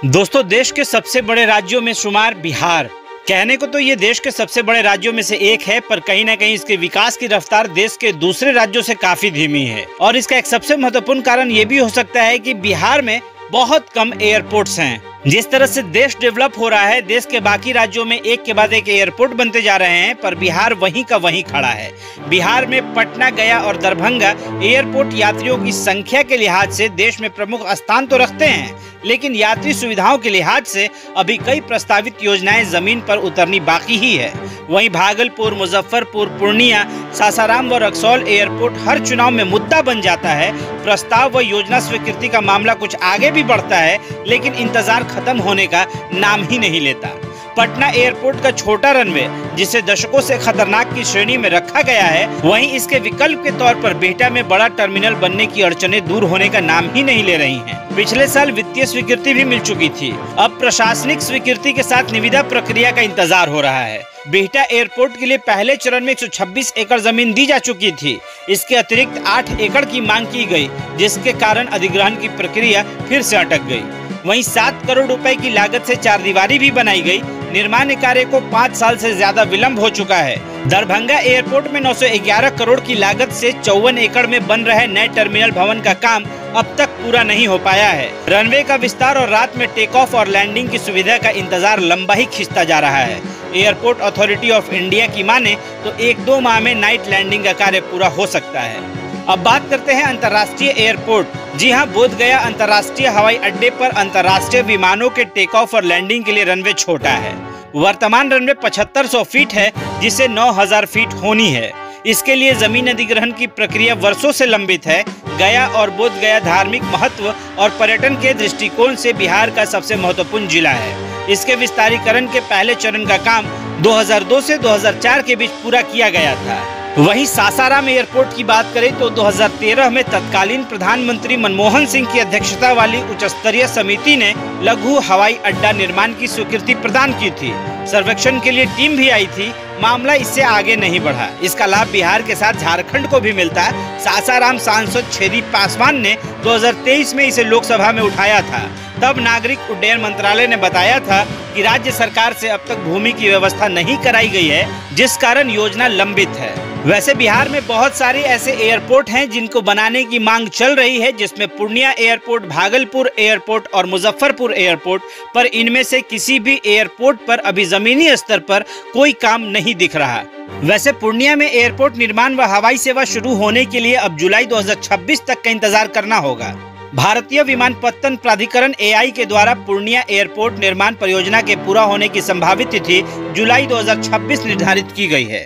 दोस्तों, देश के सबसे बड़े राज्यों में शुमार बिहार। कहने को तो ये देश के सबसे बड़े राज्यों में से एक है, पर कहीं ना कहीं इसके विकास की रफ्तार देश के दूसरे राज्यों से काफी धीमी है। और इसका एक सबसे महत्वपूर्ण कारण ये भी हो सकता है कि बिहार में बहुत कम एयरपोर्ट्स हैं। जिस तरह से देश डेवलप हो रहा है, देश के बाकी राज्यों में एक के बाद एक एयरपोर्ट बनते जा रहे हैं, पर बिहार वहीं का वहीं खड़ा है। बिहार में पटना, गया और दरभंगा एयरपोर्ट यात्रियों की संख्या के लिहाज से देश में प्रमुख स्थान तो रखते हैं, लेकिन यात्री सुविधाओं के लिहाज से अभी कई प्रस्तावित योजनाएं जमीन पर उतरनी बाकी ही है। वहीं भागलपुर, मुजफ्फरपुर, पूर्णिया, सासाराम व रक्सौल एयरपोर्ट हर चुनाव में मुद्दा बन जाता है। प्रस्ताव व योजना स्वीकृति का मामला कुछ आगे भी बढ़ता है, लेकिन इंतजार खत्म होने का नाम ही नहीं लेता। पटना एयरपोर्ट का छोटा रनवे, जिसे दशकों से खतरनाक की श्रेणी में रखा गया है, वहीं इसके विकल्प के तौर पर बिहटा में बड़ा टर्मिनल बनने की अड़चनें दूर होने का नाम ही नहीं ले रही हैं। पिछले साल वित्तीय स्वीकृति भी मिल चुकी थी, अब प्रशासनिक स्वीकृति के साथ निविदा प्रक्रिया का इंतजार हो रहा है। बिहटा एयरपोर्ट के लिए पहले चरण में 126 एकड़ जमीन दी जा चुकी थी। इसके अतिरिक्त 8 एकड़ की मांग की गई, जिसके कारण अधिग्रहण की प्रक्रिया फिर से अटक गई। वहीं 7 करोड़ रुपए की लागत से चारदीवारी भी बनाई गई। निर्माण कार्य को 5 साल से ज्यादा विलंब हो चुका है। दरभंगा एयरपोर्ट में 911 करोड़ की लागत से 54 एकड़ में बन रहे नए टर्मिनल भवन का काम अब तक पूरा नहीं हो पाया है। रनवे का विस्तार और रात में टेक ऑफ और लैंडिंग की सुविधा का इंतजार लंबा ही खिंचता जा रहा है। एयरपोर्ट अथॉरिटी ऑफ इंडिया की माने तो 1-2 माह में नाइट लैंडिंग का कार्य पूरा हो सकता है। अब बात करते हैं अंतर्राष्ट्रीय एयरपोर्ट। जी हां, बोधगया अंतर्राष्ट्रीय हवाई अड्डे पर अंतर्राष्ट्रीय विमानों के टेक ऑफ और लैंडिंग के लिए रनवे छोटा है। वर्तमान रनवे 7500 फीट है, जिसे 9000 फीट होनी है। इसके लिए जमीन अधिग्रहण की प्रक्रिया वर्षों से लंबित है। गया और बोधगया धार्मिक महत्व और पर्यटन के दृष्टिकोण से बिहार का सबसे महत्वपूर्ण जिला है। इसके विस्तारीकरण के पहले चरण का काम 2002 से 2004 के बीच पूरा किया गया था। वहीं सासाराम एयरपोर्ट की बात करें तो 2013 में तत्कालीन प्रधानमंत्री मनमोहन सिंह की अध्यक्षता वाली उच्च स्तरीय समिति ने लघु हवाई अड्डा निर्माण की स्वीकृति प्रदान की थी। सर्वेक्षण के लिए टीम भी आई थी। मामला इससे आगे नहीं बढ़ा। इसका लाभ बिहार के साथ झारखंड को भी मिलता। सासाराम सांसद छेदी पासवान ने 2023 में इसे लोकसभा में उठाया था। तब नागरिक उड्डयन मंत्रालय ने बताया था कि राज्य सरकार से अब तक भूमि की व्यवस्था नहीं कराई गई है, जिस कारण योजना लंबित है। वैसे बिहार में बहुत सारे ऐसे एयरपोर्ट हैं जिनको बनाने की मांग चल रही है, जिसमें पूर्णिया एयरपोर्ट, भागलपुर एयरपोर्ट और मुजफ्फरपुर एयरपोर्ट, पर इनमें से किसी भी एयरपोर्ट पर अभी जमीनी स्तर पर कोई काम नहीं दिख रहा। वैसे पूर्णिया में एयरपोर्ट निर्माण व हवाई सेवा शुरू होने के लिए अब जुलाई 2026 तक का इंतजार करना होगा। भारतीय विमानपत्तन प्राधिकरण (AI) के द्वारा पूर्णिया एयरपोर्ट निर्माण परियोजना के पूरा होने की संभावित तिथि जुलाई 2026 निर्धारित की गई है।